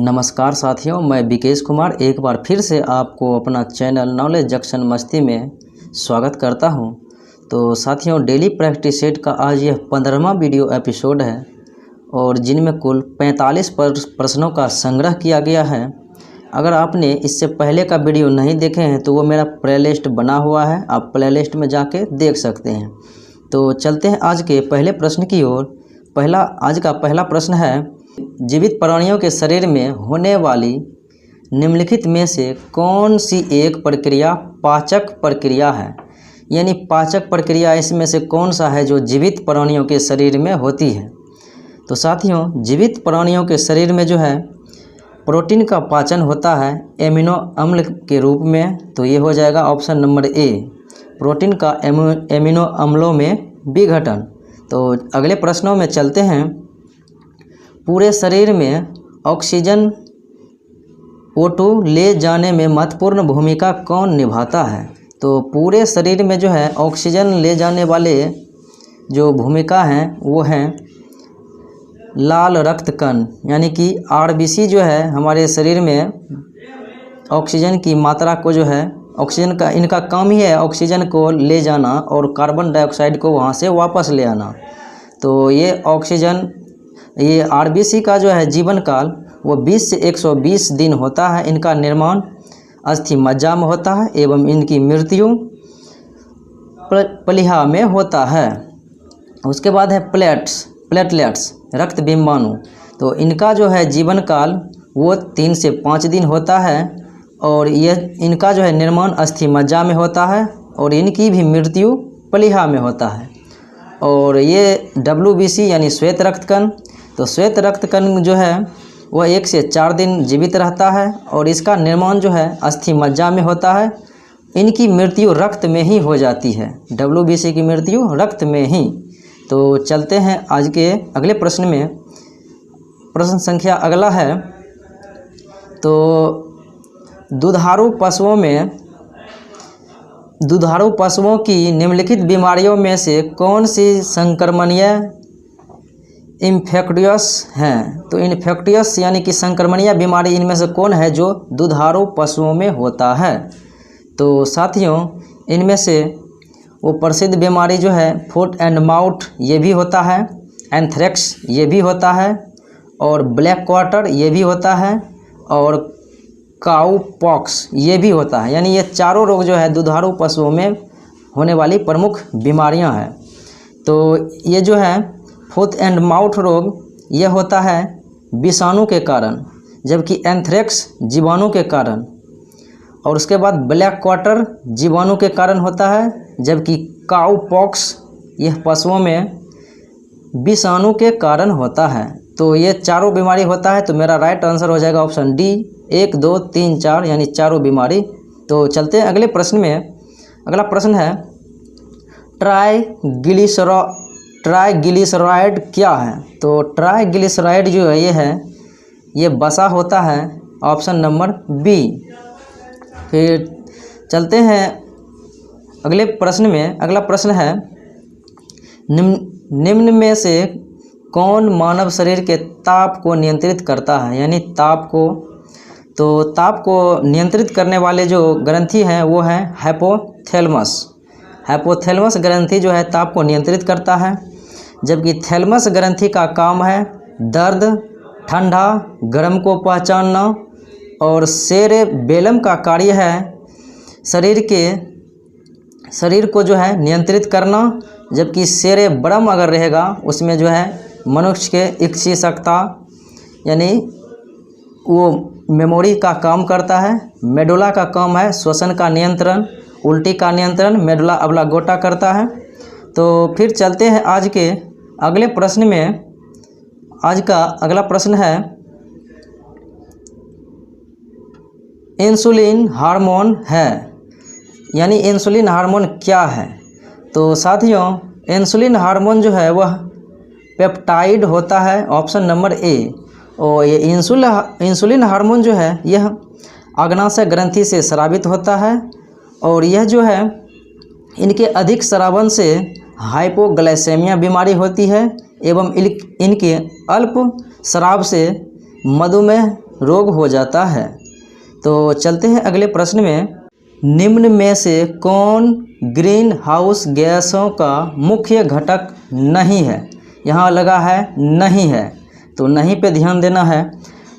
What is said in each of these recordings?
नमस्कार साथियों, मैं विकेश कुमार एक बार फिर से आपको अपना चैनल नॉलेज जंक्शन मस्ती में स्वागत करता हूं। तो साथियों, डेली प्रैक्टिस सेट का आज यह 15वां वीडियो एपिसोड है और जिनमें कुल 45 प्रश्नों का संग्रह किया गया है। अगर आपने इससे पहले का वीडियो नहीं देखे हैं तो वो मेरा प्लेलिस्ट बना हुआ है, आप प्लेलिस्ट में जाके देख सकते हैं। तो चलते हैं आज के पहले प्रश्न की ओर। आज का पहला प्रश्न है, जीवित प्राणियों के शरीर में होने वाली निम्नलिखित में से कौन सी एक प्रक्रिया पाचक प्रक्रिया है? यानी पाचक प्रक्रिया इसमें से कौन सा है जो जीवित प्राणियों के शरीर में होती है? तो साथियों, जीवित प्राणियों के शरीर में जो है प्रोटीन का पाचन होता है एमिनो अम्ल के रूप में। तो ये हो जाएगा ऑप्शन नंबर ए, प्रोटीन का एमिनो अम्लों में विघटन। तो अगले प्रश्नों में चलते हैं। पूरे शरीर में ऑक्सीजन O2 ले जाने में महत्वपूर्ण भूमिका कौन निभाता है? तो पूरे शरीर में जो है ऑक्सीजन ले जाने वाले जो भूमिका हैं वो हैं लाल रक्त कण, यानी कि RBC जो है हमारे शरीर में ऑक्सीजन की मात्रा को जो है ऑक्सीजन का इनका काम ही है ऑक्सीजन को ले जाना और कार्बन डाइऑक्साइड को वहाँ से वापस ले आना। तो ये RBC का जो है जीवन काल वो 20 से 120 दिन होता है। इनका निर्माण अस्थि मज्जा में होता है एवं इनकी मृत्यु प्लीहा में होता है। उसके बाद है प्लेटलेट्स रक्त बिंबाणु। तो इनका जो है जीवन काल वो 3 से 5 दिन होता है और इनका जो है निर्माण अस्थि मज्जा में होता है और इनकी भी मृत्यु प्लीहा में होता है। और ये WBC यानी श्वेत रक्त कण, तो श्वेत रक्त कण जो है वह 1 से 4 दिन जीवित रहता है और इसका निर्माण जो है अस्थि मज्जा में होता है। इनकी मृत्यु रक्त में ही हो जाती है, WBC की मृत्यु रक्त में ही। तो चलते हैं आज के अगले प्रश्न में। प्रश्न संख्या अगला है, तो दुधारू पशुओं की निम्नलिखित बीमारियों में से कौन सी संक्रमणीय इन्फेक्टियस हैं? तो इन्फेक्टियस यानी कि संक्रमणीय बीमारी इनमें से कौन है जो दुधारू पशुओं में होता है? तो साथियों, इनमें से वो प्रसिद्ध बीमारी जो है फुट एंड माउथ ये भी होता है, एंथ्रेक्स ये भी होता है और ब्लैक क्वार्टर ये भी होता है और काऊ पॉक्स ये भी होता है। यानी ये चारों रोग जो है दुधारू पशुओं में होने वाली प्रमुख बीमारियां हैं। तो ये जो है फुट एंड माउथ रोग ये होता है विषाणु के कारण, जबकि एंथ्रेक्स जीवाणु के कारण, और उसके बाद ब्लैक क्वार्टर जीवाणु के कारण होता है, जबकि काऊ पॉक्स यह पशुओं में विषाणु के कारण होता है। तो ये चारों बीमारी होता है। तो मेरा राइट आंसर हो जाएगा ऑप्शन डी, 1, 2, 3, 4 यानी चारों बीमारी। तो चलते हैं अगले प्रश्न में। अगला प्रश्न है, ट्राइग्लिसराइड क्या है? तो ट्राइग्लिसराइड जो है ये बसा होता है ऑप्शन नंबर बी। फिर चलते हैं अगले प्रश्न में। अगला प्रश्न है, निम्न में से कौन मानव शरीर के ताप को नियंत्रित करता है? यानी ताप को नियंत्रित करने वाले जो ग्रंथि हैं वो हैं हाइपोथैलेमस ग्रंथि जो है ताप को नियंत्रित करता है, जबकि थैलेमस ग्रंथि का काम है दर्द, ठंडा, गर्म को पहचानना, और सेरेबेलम का कार्य है शरीर को जो है नियंत्रित करना, जबकि सेरेब्रम अगर रहेगा उसमें जो है मनुष्य के इच्छाशक्ति यानी वो मेमोरी का काम करता है। मेडुला का काम है श्वसन का नियंत्रण, उल्टी का नियंत्रण मेडुला ऑब्लांगेटा करता है। तो फिर चलते हैं आज के अगले प्रश्न में। आज का अगला प्रश्न है, इंसुलिन हार्मोन है, यानी इंसुलिन हार्मोन क्या है? तो साथियों, इंसुलिन हार्मोन जो है वह पेप्टाइड होता है ऑप्शन नंबर ए। और ये इंसुलिन हार्मोन जो है यह अग्नाशय ग्रंथि से स्रावित होता है और यह जो है इनके अधिक स्रावन से हाइपोग्लाइसेमिया बीमारी होती है एवं इनके अल्प स्राव से मधुमेह रोग हो जाता है। तो चलते हैं अगले प्रश्न में। निम्न में से कौन ग्रीन हाउस गैसों का मुख्य घटक नहीं है? यहाँ लगा है नहीं है, तो नहीं पे ध्यान देना है।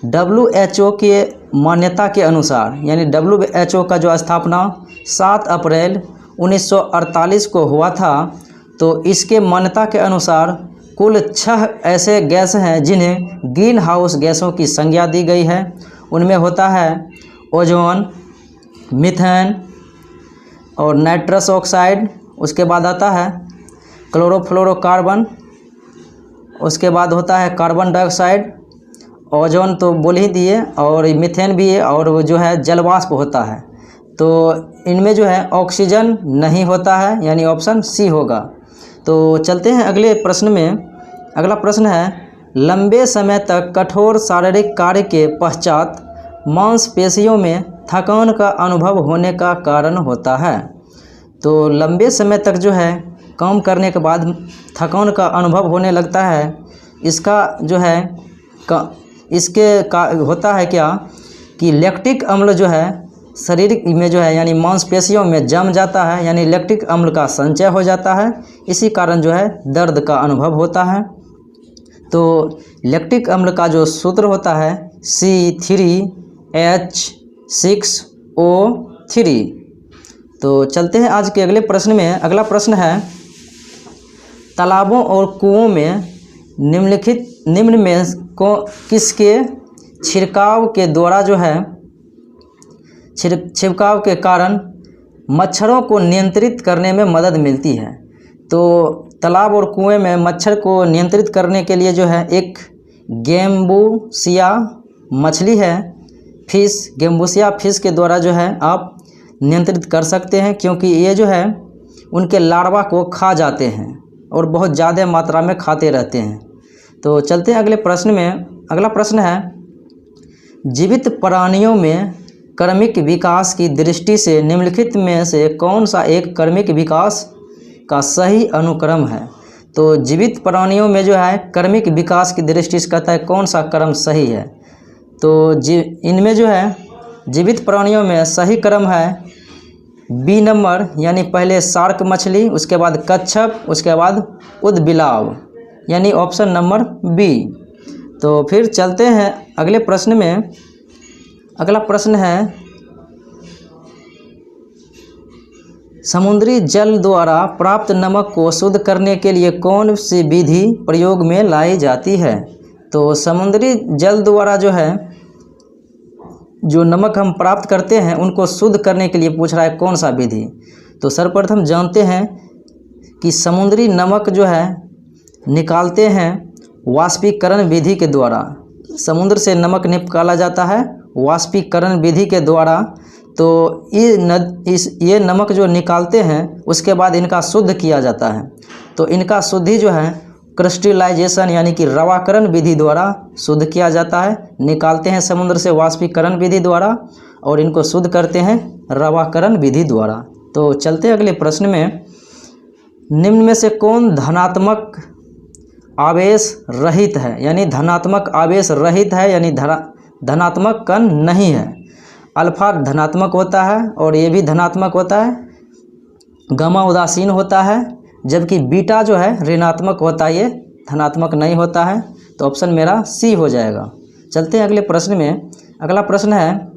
WHO के मान्यता के अनुसार, यानी WHO का जो स्थापना 7 अप्रैल 1948 को हुआ था, तो इसके मान्यता के अनुसार कुल 6 ऐसे गैस हैं जिन्हें ग्रीन हाउस गैसों की संज्ञा दी गई है। उनमें होता है ओजोन, मीथेन और नाइट्रस ऑक्साइड। उसके बाद आता है क्लोरोफ्लोरोकार्बन। उसके बाद होता है कार्बन डाइऑक्साइड। ओजोन तो बोल ही दिए, और मीथेन भी है, और वो जो है जलवाष्प होता है। तो इनमें जो है ऑक्सीजन नहीं होता है, यानी ऑप्शन सी होगा। तो चलते हैं अगले प्रश्न में। अगला प्रश्न है, लंबे समय तक कठोर शारीरिक कार्य के पश्चात मांसपेशियों में थकान का अनुभव होने का कारण होता है। तो लंबे समय तक जो है काम करने के बाद थकान का अनुभव होने लगता है। इसका जो है होता है क्या कि लैक्टिक अम्ल जो है शरीर में जो है यानी मांसपेशियों में जम जाता है, यानी लैक्टिक अम्ल का संचय हो जाता है। इसी कारण जो है दर्द का अनुभव होता है। तो लैक्टिक अम्ल का जो सूत्र होता है C3H6O3। तो चलते हैं आज के अगले प्रश्न में। अगला प्रश्न है, तालाबों और कुओं में निम्न में को किसके छिड़काव के द्वारा जो है छिड़काव के कारण मच्छरों को नियंत्रित करने में मदद मिलती है? तो तालाब और कुएं में मच्छर को नियंत्रित करने के लिए जो है एक गेम्बूसिया मछली है, गेम्बूसिया फिश के द्वारा जो है आप नियंत्रित कर सकते हैं, क्योंकि ये जो है उनके लार्वा को खा जाते हैं और बहुत ज़्यादा मात्रा में खाते रहते हैं। तो चलते हैं अगले प्रश्न में। अगला प्रश्न है, जीवित प्राणियों में क्रमिक विकास की दृष्टि से निम्नलिखित में से कौन सा एक क्रमिक विकास का सही अनुक्रम है? तो जीवित प्राणियों में जो है क्रमिक विकास की दृष्टि से कहता है कौन सा क्रम सही है? तो इनमें जो है जीवित प्राणियों में सही क्रम है बी नंबर, यानी पहले शार्क मछली, उसके बाद कच्छप, उसके बाद उदबिलाव, यानी ऑप्शन नंबर बी। तो फिर चलते हैं अगले प्रश्न में। अगला प्रश्न है, समुद्री जल द्वारा प्राप्त नमक को शुद्ध करने के लिए कौन सी विधि प्रयोग में लाई जाती है? तो समुद्री जल द्वारा जो है जो नमक हम प्राप्त करते हैं उनको शुद्ध करने के लिए पूछ रहा है कौन सा विधि। तो सर्वप्रथम जानते हैं कि समुद्री नमक जो है निकालते हैं वाष्पीकरण विधि के द्वारा। समुद्र से नमक निकाला जाता है वाष्पीकरण विधि के द्वारा। तो ये नमक जो निकालते हैं उसके बाद इनका शुद्ध किया जाता है। तो इनका शुद्धि जो है क्रिस्टलाइजेशन यानी कि रवाकरण विधि द्वारा शुद्ध किया जाता है। निकालते हैं समुद्र से वाष्पीकरण विधि द्वारा और इनको शुद्ध करते हैं रवाकरण विधि द्वारा। तो चलते अगले प्रश्न में। निम्न में से कौन धनात्मक आवेश रहित है, यानी धनात्मक आवेश रहित है, यानी धनात्मक कण नहीं है? अल्फा धनात्मक होता है और ये भी धनात्मक होता है, गामा उदासीन होता है, जबकि बीटा जो है ऋणात्मक होता है, ये धनात्मक नहीं होता है। तो ऑप्शन मेरा सी हो जाएगा। चलते हैं अगले प्रश्न में। अगला प्रश्न है,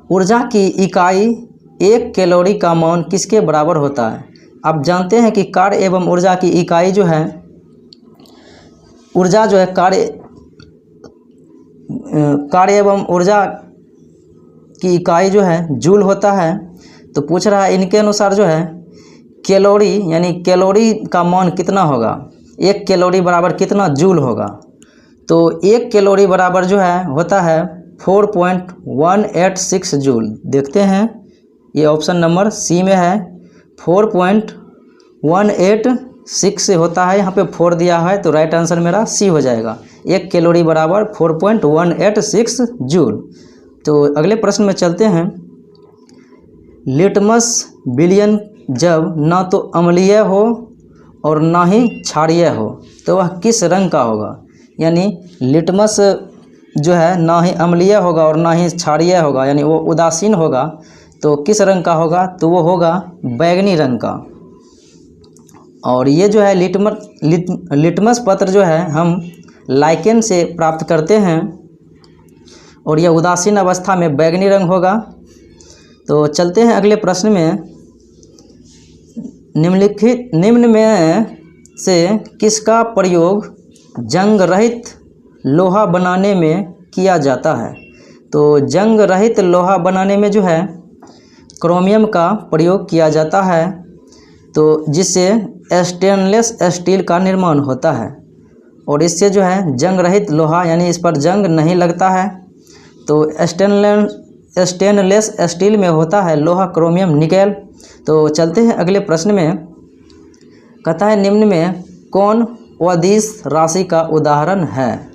ऊर्जा की इकाई 1 कैलोरी का मान किसके बराबर होता है? आप जानते हैं कि कार्य एवं ऊर्जा की इकाई जो है ऊर्जा जो है कार्य एवं ऊर्जा की इकाई जो है जूल होता है। तो पूछ रहा है इनके अनुसार जो है कैलोरी, यानी कैलोरी का मान कितना होगा? 1 कैलोरी बराबर कितना जूल होगा? तो 1 कैलोरी बराबर जो है होता है 4.186 जूल। देखते हैं, ये ऑप्शन नंबर सी में है, 4.186 से होता है। यहाँ पे 4 दिया है तो राइट आंसर मेरा सी हो जाएगा। 1 कैलोरी बराबर 4.186 जूल। तो अगले प्रश्न में चलते हैं। लिटमस विलयन जब ना तो अम्लीय हो और ना ही क्षारीय हो तो वह किस रंग का होगा? यानी लिटमस जो है ना ही अम्लीय होगा और ना ही क्षारीय होगा, यानी वो उदासीन होगा, तो किस रंग का होगा? तो वो होगा बैगनी रंग का। और ये जो है लिटमस पत्र जो है हम लाइकेन से प्राप्त करते हैं और यह उदासीन अवस्था में बैगनी रंग होगा। तो चलते हैं अगले प्रश्न में। निम्न में से किसका प्रयोग जंग रहित लोहा बनाने में किया जाता है? तो जंग रहित लोहा बनाने में जो है क्रोमियम का प्रयोग किया जाता है, तो जिससे स्टेनलेस स्टील का निर्माण होता है और इससे जो है जंग रहित लोहा, यानी इस पर जंग नहीं लगता है। तो स्टेनलेस स्टील में होता है लोहा, क्रोमियम, निकेल। तो चलते हैं अगले प्रश्न में। कहता है निम्न में कौन ओदिश राशि का उदाहरण है?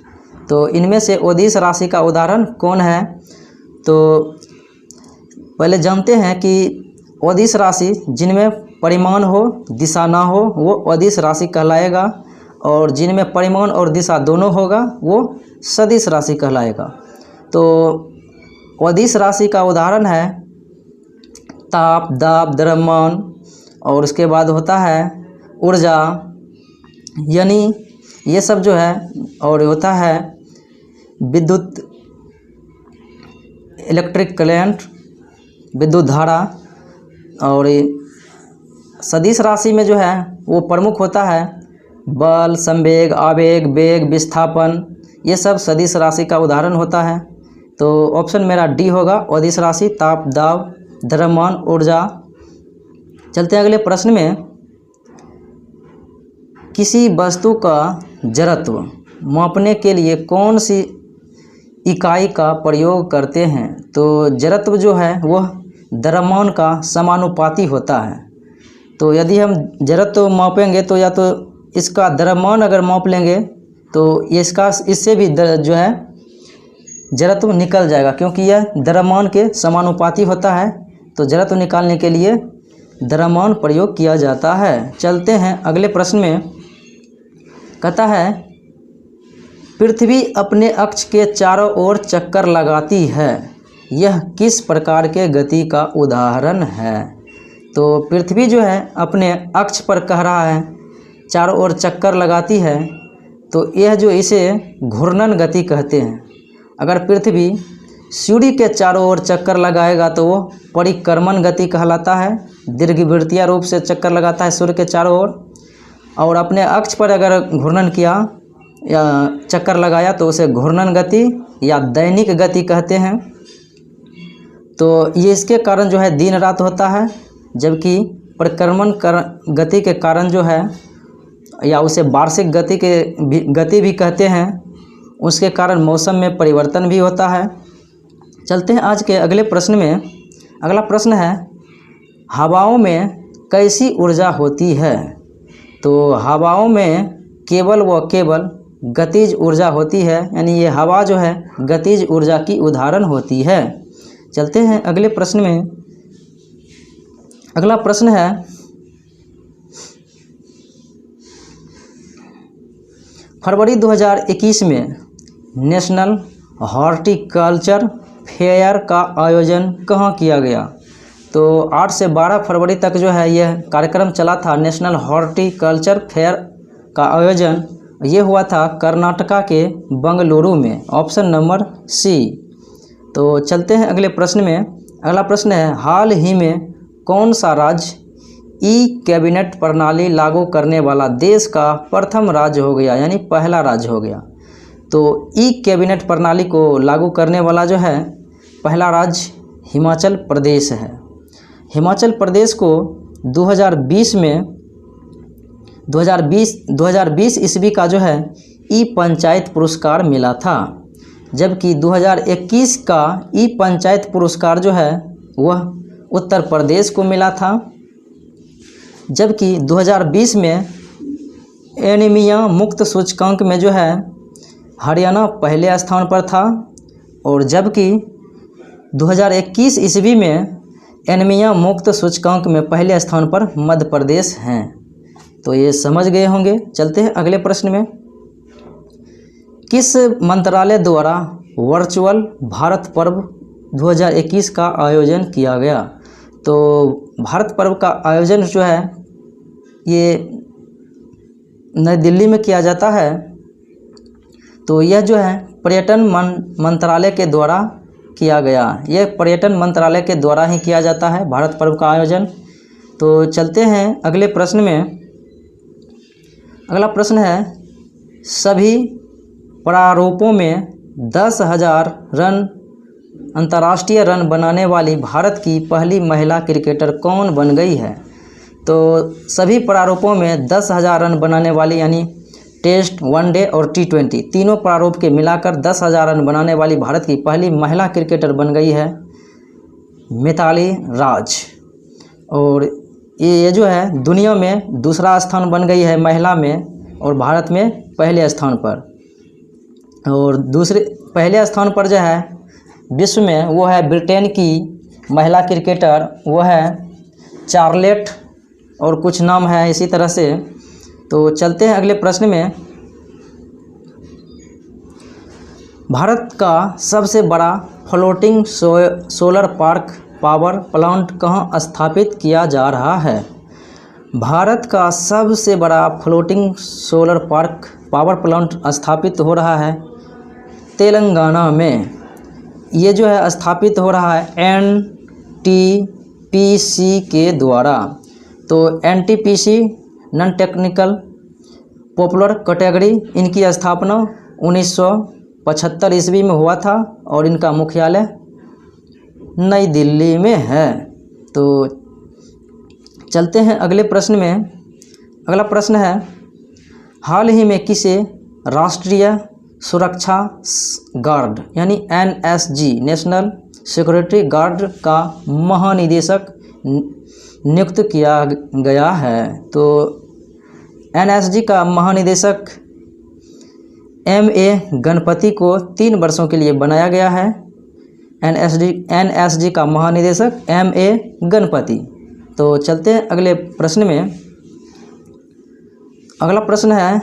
तो इनमें से ओदिश राशि का उदाहरण कौन है? तो पहले जानते हैं कि ओदिश राशि जिनमें परिमाण हो दिशा ना हो वो ओदिश राशि कहलाएगा, और जिनमें परिमाण और दिशा दोनों होगा वो सदिश राशि कहलाएगा। तो ओदिश राशि का उदाहरण है ताप, दाब, द्रव्यमान, और उसके बाद होता है ऊर्जा, यानी ये सब जो है, और होता है विद्युत, इलेक्ट्रिक करंट, विद्युत धारा। और सदिश राशि में जो है वो प्रमुख होता है बल, संवेग, आवेग, वेग, विस्थापन, ये सब सदिश राशि का उदाहरण होता है। तो ऑप्शन मेरा डी होगा, ओदिश राशि, ताप, दाब, द्रव्यमान, ऊर्जा। चलते हैं अगले प्रश्न में। किसी वस्तु का जड़त्व मापने के लिए कौन सी इकाई का प्रयोग करते हैं? तो जड़त्व जो है वह द्रव्यमान का समानुपाती होता है। तो यदि हम जड़त्व मापेंगे तो या तो इसका द्रव्यमान अगर माप लेंगे तो इससे भी जो है जड़त्व निकल जाएगा, क्योंकि यह द्रव्यमान के समानुपाती होता है। तो जड़त्व निकालने के लिए द्रव्यमान प्रयोग किया जाता है। चलते हैं अगले प्रश्न में। कहता है पृथ्वी अपने अक्ष के चारों ओर चक्कर लगाती है, यह किस प्रकार के गति का उदाहरण है? तो पृथ्वी जो है अपने अक्ष पर कह रहा है चारों ओर चक्कर लगाती है, तो यह जो इसे घूर्णन गति कहते हैं। अगर पृथ्वी सूर्य के चारों ओर चक्कर लगाएगा तो वो परिक्रमण गति कहलाता है, दीर्घवृत्तीय रूप से चक्कर लगाता है सूर्य के चारों ओर। और अपने अक्ष पर अगर घूर्णन किया या चक्कर लगाया तो उसे घूर्णन गति या दैनिक गति कहते हैं। तो ये इसके कारण जो है दिन रात होता है, जबकि परिक्रमण गति के कारण जो है, या उसे वार्षिक गति भी कहते हैं, उसके कारण मौसम में परिवर्तन भी होता है। चलते हैं आज के अगले प्रश्न में। अगला प्रश्न है हवाओं में कैसी ऊर्जा होती है? तो हवाओं में केवल व केवल गतिज ऊर्जा होती है, यानी ये हवा जो है गतिज ऊर्जा की उदाहरण होती है। चलते हैं अगले प्रश्न में। अगला प्रश्न है फरवरी 2021 में नेशनल हॉर्टिकल्चर फेयर का आयोजन कहाँ किया गया? तो 8 से 12 फरवरी तक जो है यह कार्यक्रम चला था। नेशनल हॉर्टिकल्चर फेयर का आयोजन ये हुआ था कर्नाटका के बंगलुरु में, ऑप्शन नंबर सी। तो चलते हैं अगले प्रश्न में। अगला प्रश्न है हाल ही में कौन सा राज्य ई कैबिनेट प्रणाली लागू करने वाला देश का प्रथम राज्य हो गया, यानी पहला राज्य हो गया? तो ई कैबिनेट प्रणाली को लागू करने वाला जो है पहला राज्य हिमाचल प्रदेश है। हिमाचल प्रदेश को 2020 ईस्वी का जो है ई पंचायत पुरस्कार मिला था, जबकि 2021 का ई पंचायत पुरस्कार जो है वह उत्तर प्रदेश को मिला था। जबकि 2020 में एनीमिया मुक्त सूचकांक में जो है हरियाणा पहले स्थान पर था, और जबकि 2021 ईस्वी में एनीमिया मुक्त सूचकांक में पहले स्थान पर मध्य प्रदेश हैं। तो ये समझ गए होंगे। चलते हैं अगले प्रश्न में। किस मंत्रालय द्वारा वर्चुअल भारत पर्व 2021 का आयोजन किया गया। तो भारत पर्व का आयोजन जो है ये नई दिल्ली में किया जाता है। तो यह जो है पर्यटन मंत्रालय के द्वारा किया गया। यह पर्यटन मंत्रालय के द्वारा ही किया जाता है भारत पर्व का आयोजन। तो चलते हैं अगले प्रश्न में। अगला प्रश्न है, सभी प्रारूपों में 10,000 रन अंतर्राष्ट्रीय रन बनाने वाली भारत की पहली महिला क्रिकेटर कौन बन गई है? तो सभी प्रारूपों में 10,000 रन बनाने वाली यानी टेस्ट, वनडे और T20 तीनों प्रारूप के मिलाकर 10,000 रन बनाने वाली भारत की पहली महिला क्रिकेटर बन गई है मिताली राज। और ये जो है दुनिया में दूसरा स्थान बन गई है महिला में और भारत में पहले स्थान पर। और दूसरे पहले स्थान पर जो है विश्व में वो है ब्रिटेन की महिला क्रिकेटर, वो है चार्लेट और कुछ नाम है इसी तरह से। तो चलते हैं अगले प्रश्न में। भारत का सबसे बड़ा floating solar park power plant कहाँ स्थापित किया जा रहा है? भारत का सबसे बड़ा floating solar park power plant स्थापित हो रहा है तेलंगाना में। ये जो है स्थापित हो रहा है NTPC के द्वारा। तो NTPC non technical popular category, इनकी स्थापना 1975 ईस्वी में हुआ था और इनका मुख्यालय नई दिल्ली में है। तो चलते हैं अगले प्रश्न में। अगला प्रश्न है, हाल ही में किसे राष्ट्रीय सुरक्षा गार्ड यानी NSG नेशनल सिक्योरिटी गार्ड का महानिदेशक नियुक्त किया गया है? तो NSG का महानिदेशक MA गणपति को 3 वर्षों के लिए बनाया गया है। NSG का महानिदेशक MA गणपति। तो चलते हैं अगले प्रश्न में। अगला प्रश्न है,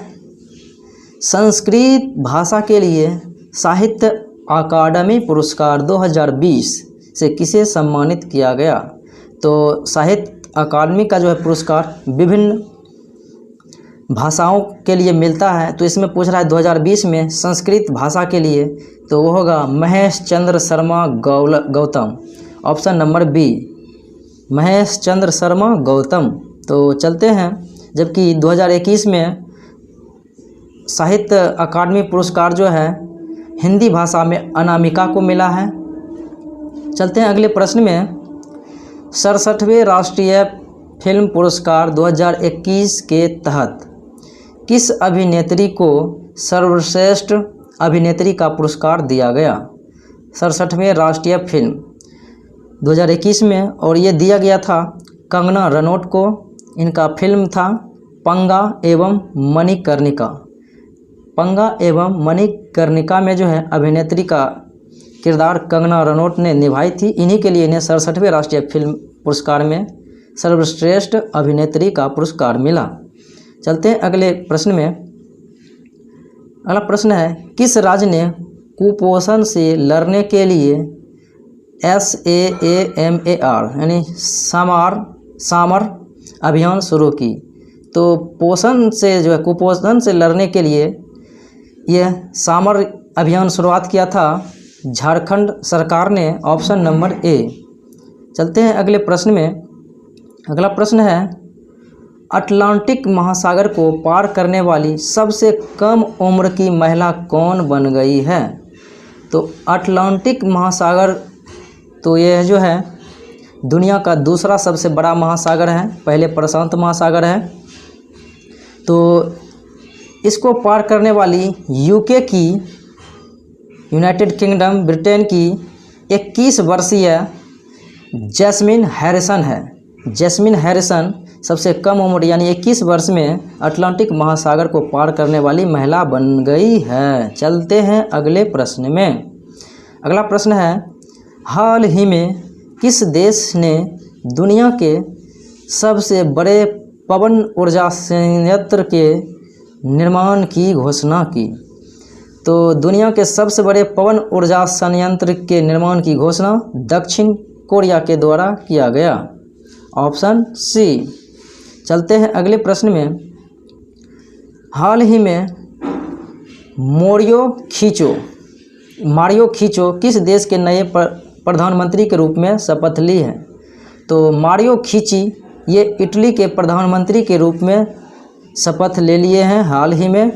संस्कृत भाषा के लिए साहित्य अकादमी पुरस्कार 2020 से किसे सम्मानित किया गया? तो साहित्य अकादमी का जो है पुरस्कार विभिन्न भाषाओं के लिए मिलता है। तो इसमें पूछ रहा है 2020 में संस्कृत भाषा के लिए, तो वो होगा Mahesh Chandra Sharma Gautam. Option number B, Mahesh Chandra Sharma Gautam. तो चलते हैं, जबकि 2021 में साहित्य अकादमी पुरस्कार जो है हिंदी भाषा में अनामिका को मिला है। चलते हैं अगले प्रश्न में। 67वें राष्ट्रीय फिल्म पुरस्कार 2021 के तहत किस अभिनेत्री को सर्वश्रेष्ठ अभिनेत्री का पुरस्कार दिया गया? 67वें राष्ट्रीय फिल्म 2021 में, और ये दिया गया था कंगना रनौत को। इनका फिल्म था पंगा एवं मणिकर्णिका। पंगा एवं मणिकर्णिका में जो है अभिनेत्री का किरदार कंगना रनौत ने निभाई थी। इन्हीं के लिए इन्हें 67वें राष्ट्रीय फिल्म पुरस्कार में सर्वश्रेष्ठ अभिनेत्री का पुरस्कार मिला। चलते हैं अगले प्रश्न में। अगला प्रश्न है, किस राज्य ने कुपोषण से लड़ने के लिए SAAMAR यानी सामर अभियान शुरू की? तो पोषण से जो है कुपोषण से लड़ने के लिए यह सामर अभियान शुरुआत किया था झारखंड सरकार ने। Option number A. चलते हैं अगले प्रश्न में। अगला प्रश्न है, अटलांटिक महासागर को पार करने वाली सबसे कम उम्र की महिला कौन बन गई है? तो अटलांटिक महासागर, तो यह जो है दुनिया का दूसरा सबसे बड़ा महासागर है, पहले प्रशांत महासागर है। तो इसको पार करने वाली यूके की, यूनाइटेड किंगडम ब्रिटेन की 21 वर्षीय जैस्मिन हैरिसन है। जैस्मिन हैरिसन सबसे कम उम्र यानी 21 वर्ष में अटलांटिक महासागर को पार करने वाली महिला बन गई है। चलते हैं अगले प्रश्न में। अगला प्रश्न है, हाल ही में किस देश ने दुनिया के सबसे बड़े पवन ऊर्जा संयंत्र के निर्माण की घोषणा की? तो दुनिया के सबसे बड़े पवन ऊर्जा संयंत्र के निर्माण की घोषणा दक्षिण कोरिया के द्वारा किया गया। Option C. चलते हैं अगले प्रश्न में। हाल ही में मारियो खीचो किस देश के नए प्रधानमंत्री के रूप में शपथ ली है? तो मारियो खीची ये इटली के प्रधानमंत्री के रूप में शपथ ले लिए हैं हाल ही में।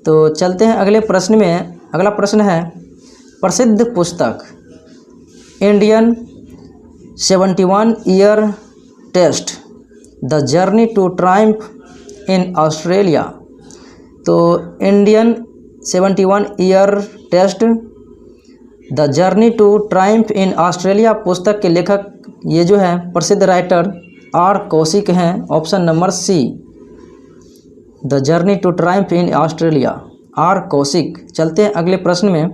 तो चलते हैं अगले प्रश्न में। अगला प्रश्न है, प्रसिद्ध पुस्तक Indian 71 year test the journey to triumph in Australia. तो Indian 71 year test the journey to triumph in Australia पुस्तक के लेखक ये जो है प्रसिद्ध राइटर आर कौशिक हैं। Option number C, the journey to triumph in Australia, R Kaushik. चलते हैं अगले प्रश्न में।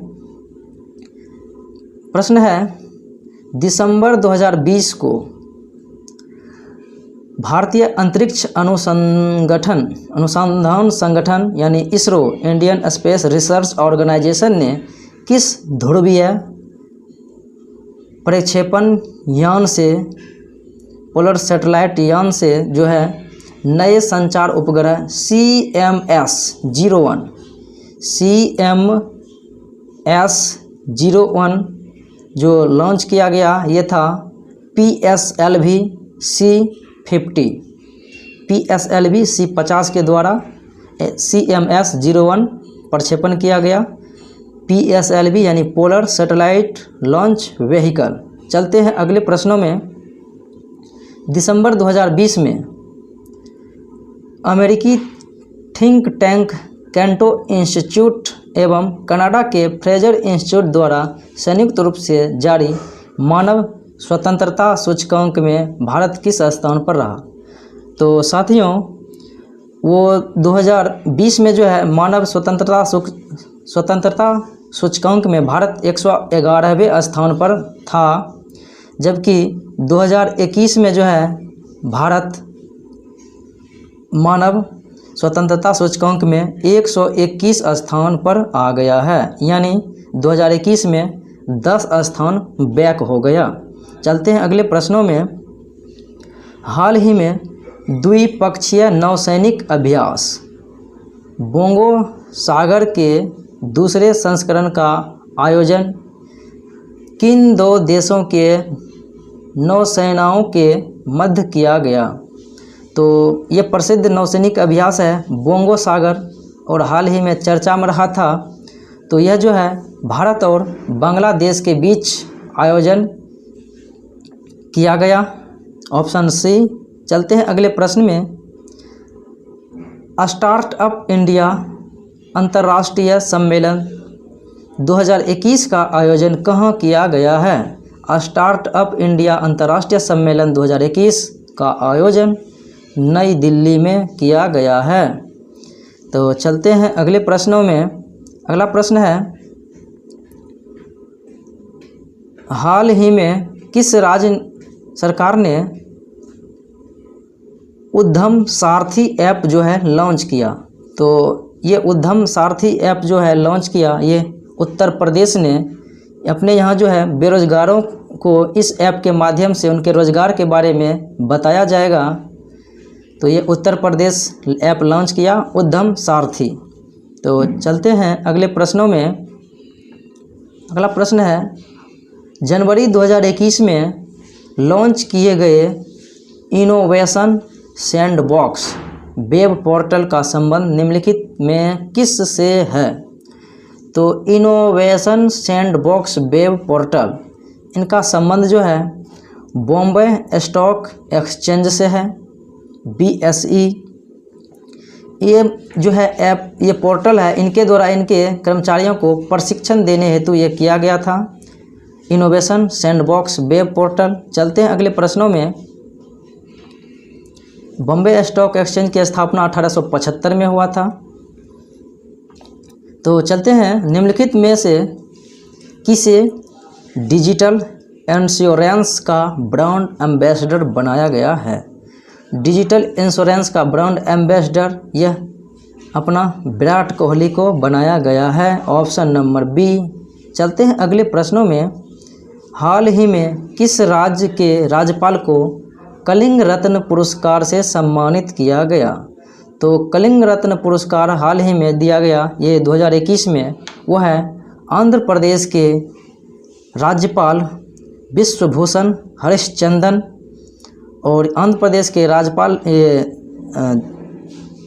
प्रश्न है, दिसंबर 2020 को भारतीय अंतरिक्ष अनुसंधान संगठन यानी ISRO, Indian Space Research Organisation ने किस ध्रुवीय प्रक्षेपण यान से, पोलर सैटेलाइट यान से जो है नए संचार उपग्रह CMS-01 जो लॉन्च किया गया, ये था PSLV C50 के द्वारा CMS-01 प्रक्षेपण किया गया। PSLV यानी पोलर सैटेलाइट लॉन्च व्हीकल। चलते हैं अगले प्रश्नों में। दिसंबर 2020 में अमेरिकी थिंक टैंक कैंटो इंस्टीट्यूट एवं कनाडा के फ्रेजर इंस्टीट्यूट द्वारा संयुक्त रूप से जारी मानव स्वतंत्रता सूचकांक में भारत किस स्थान पर रहा? तो साथियों, वो 2020 में जो है मानव स्वतंत्रता सूचकांक में भारत 111वें स्थान पर था, जबकि 2021 में जो है भारत मानव स्वतंत्रता सूचकांक में 121 स्थान पर आ गया है, यानी 2021 में 10 स्थान बैक हो गया। चलते हैं अगले प्रश्नों में। हाल ही में द्विपक्षीय नौसैनिक अभ्यास बोंगो सागर के दूसरे संस्करण का आयोजन किन दो देशों के नौसेनाओं के मध्य किया गया? तो ये प्रसिद्ध नौसैनिक अभ्यास है बोंगो सागर, और हाल ही में चर्चा में रहा था। तो यह जो है भारत और बांग्लादेश के बीच आयोजन किया गया। Option C. चलते हैं अगले प्रश्न में। स्टार्टअप इंडिया अंतर्राष्ट्रीय सम्मेलन 2021 का आयोजन कहाँ किया गया है? स्टार्टअप इंडिया अंतर्राष्ट्रीय सम्मेलन 2021 का आयोजन नई दिल्ली में किया गया है। तो चलते हैं अगले प्रश्नों में। अगला प्रश्न है, हाल ही में किस राज्य सरकार ने उद्यम सारथी ऐप जो है लॉन्च किया? तो ये उद्यम सारथी ऐप जो है लॉन्च किया, ये उत्तर प्रदेश ने अपने यहाँ जो है बेरोजगारों को इस ऐप के माध्यम से उनके रोजगार के बारे में बताया जाएगा। तो ये उत्तर प्रदेश ऐप लॉन्च किया उद्यम सारथी। तो चलते हैं अगले प्रश्नों में। अगला प्रश्न है, जनवरी 2021 में लॉन्च किए गए इनोवेशन सैंडबॉक्स वेब पोर्टल का संबंध निम्नलिखित में किस से है? तो इनोवेशन सैंडबॉक्स वेब पोर्टल, इनका संबंध जो है बॉम्बे स्टॉक एक्सचेंज से है, BSE। ये जो है ऐप, ये पोर्टल है, इनके द्वारा इनके कर्मचारियों को प्रशिक्षण देने हेतु ये किया गया था, इनोवेशन सैंडबॉक्स वेब पोर्टल। चलते हैं अगले प्रश्नों में। बॉम्बे स्टॉक एक्सचेंज की स्थापना 1875 में हुआ था। तो चलते हैं, निम्नलिखित में से किसे डिजिटल इंश्योरेंस का ब्रांड एम्बेसडर बनाया गया है? डिजिटल इंश्योरेंस का ब्रांड एम्बेसडर यह अपना विराट कोहली को बनाया गया है? Option number B. चलते हैं अगले प्रश्नों में। हाल ही में किस राज्य के राज्यपाल को कलिंग रत्न पुरस्कार से सम्मानित किया गया? तो कलिंग रत्न पुरस्कार हाल ही में दिया गया, ये 2021 में। वह है आंध्र प्रदेश के राज्यपाल विश्वभूषण हरिश्चंद्रन। और आंध्र प्रदेश के राज्यपाल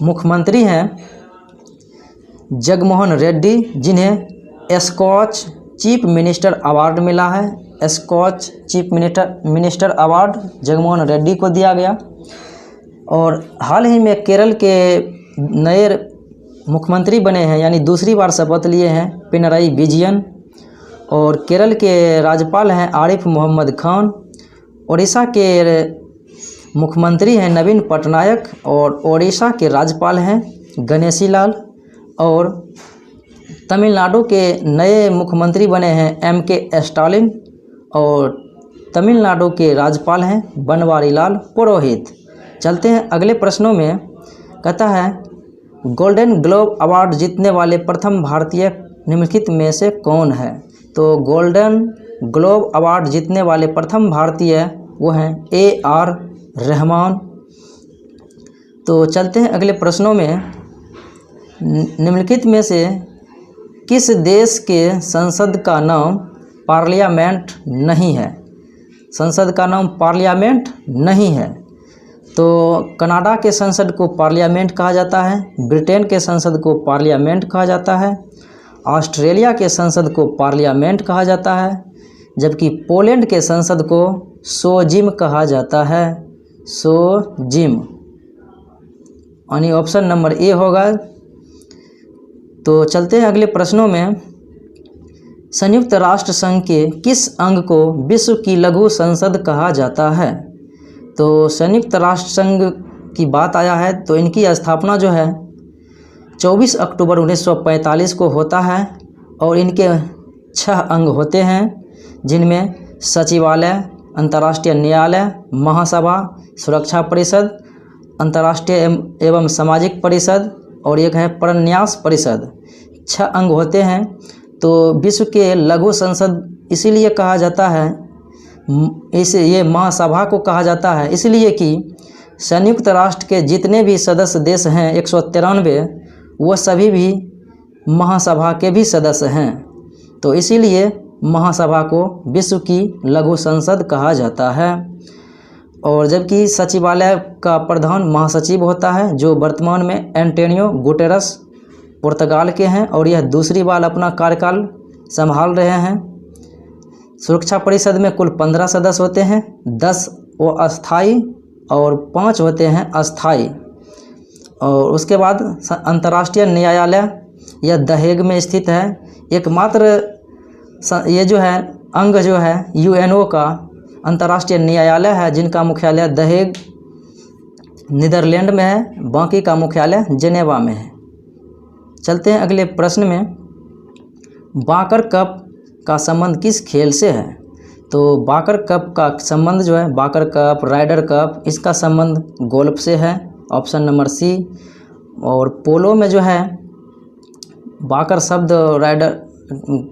मुख्यमंत्री हैं जगनमोहन रेड्डी, जिन्हें स्कॉच चीफ मिनिस्टर अवार्ड मिला है। Skoch chief minister award Jaganmohan Reddy को दिया गया। और हाल ही में केरल के नए मुख्यमंत्री बने हैं, यानी दूसरी बार शपथ लिए हैं, पिनराई विजयन। और केरल के राज्यपाल हैं आरिफ मोहम्मद खान। उड़ीसा के मुख्यमंत्री हैं नवीन पटनायक। और ओडिशा के राज्यपाल हैं गणेशी लाल। और तमिलनाडु के नए मुख्यमंत्री बने हैं MK स्टालिन। और तमिलनाडु के राज्यपाल हैं बनवारी लाल पुरोहित। चलते हैं अगले प्रश्नों में। कहता है गोल्डन ग्लोब अवार्ड जीतने वाले प्रथम भारतीय निम्नलिखित में से कौन है? तो गोल्डन ग्लोब अवार्ड जीतने वाले प्रथम भारतीय वो हैं AR रहमान। तो चलते हैं अगले प्रश्नों में। निम्नलिखित में से किस देश के संसद का नाम पार्लियामेंट नहीं है? संसद का नाम पार्लियामेंट नहीं है। तो कनाडा के संसद को पार्लियामेंट कहा जाता है, ब्रिटेन के संसद को पार्लियामेंट कहा जाता है, ऑस्ट्रेलिया के संसद को पार्लियामेंट कहा जाता है, जबकि पोलैंड के संसद को सोजिम कहा जाता है। सोजिम, यानी ऑप्शन नंबर ए होगा। तो चलते हैं अगले प्रश्नों में। संयुक्त राष्ट्र संघ के किस अंग को विश्व की लघु संसद कहा जाता है? तो संयुक्त राष्ट्र संघ की बात आया है तो इनकी स्थापना जो है 24 अक्टूबर 1945 को होता है। और इनके 6 अंग होते हैं, जिनमें सचिवालय, अंतर्राष्ट्रीय न्यायालय, महासभा, सुरक्षा परिषद, अंतर्राष्ट्रीय एवं सामाजिक परिषद और एक है प्रन्यास परिषद। 6 अंग होते हैं। तो विश्व के लघु संसद इसीलिए कहा जाता है, ये महासभा को कहा जाता है इसलिए कि संयुक्त राष्ट्र के जितने भी सदस्य देश हैं 193, वो सभी भी महासभा के भी सदस्य हैं। तो इसीलिए महासभा को विश्व की लघु संसद कहा जाता है। और जबकि सचिवालय का प्रधान महासचिव होता है, जो वर्तमान में एंटोनियो गुटेरस पुर्तगाल के हैं और यह दूसरी बार अपना कार्यकाल संभाल रहे हैं। सुरक्षा परिषद में कुल 15 सदस्य होते हैं, 10 वो अस्थाई और 5 होते हैं अस्थाई। और उसके बाद अंतर्राष्ट्रीय न्यायालय यह द हेग में स्थित है। एकमात्र ये जो है अंग जो है UNO का अंतर्राष्ट्रीय न्यायालय है, जिनका मुख्यालय द हेग नीदरलैंड में है, बाकी का मुख्यालय जेनेवा में है। चलते हैं अगले प्रश्न में। बाकर कप का संबंध किस खेल से है? तो बाकर कप का संबंध जो है, बाकर कप, राइडर कप, इसका संबंध गोल्फ से है। Option number C. और पोलो में जो है बाकर शब्द राइडर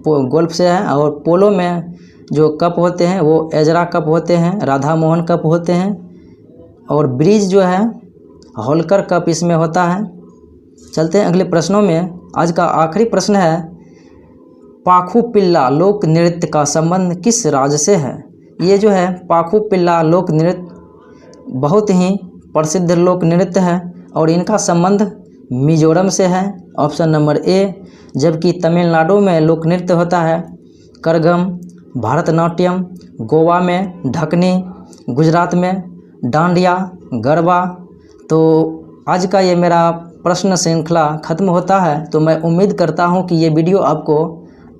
गोल्फ से है। और पोलो में जो कप होते हैं वो एजरा कप होते हैं, राधा मोहन कप होते हैं। और ब्रिज जो है होलकर कप इसमें होता है। चलते हैं अगले प्रश्नों में। आज का आखिरी प्रश्न है, पाखु पिल्ला लोक नृत्य का संबंध किस राज्य से है? ये जो है पाखु पिल्ला लोक नृत्य बहुत ही प्रसिद्ध लोक नृत्य है और इनका संबंध मिजोरम से है। Option number A. जबकि तमिलनाडु में लोक नृत्य होता है करगम, भरतनाट्यम, गोवा में ढकनी, गुजरात में डांडिया, गरबा। तो आज का ये मेरा प्रश्न श्रृंखला ख़त्म होता है। तो मैं उम्मीद करता हूँ कि ये वीडियो आपको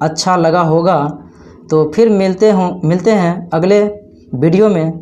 अच्छा लगा होगा। तो फिर मिलते हैं अगले वीडियो में।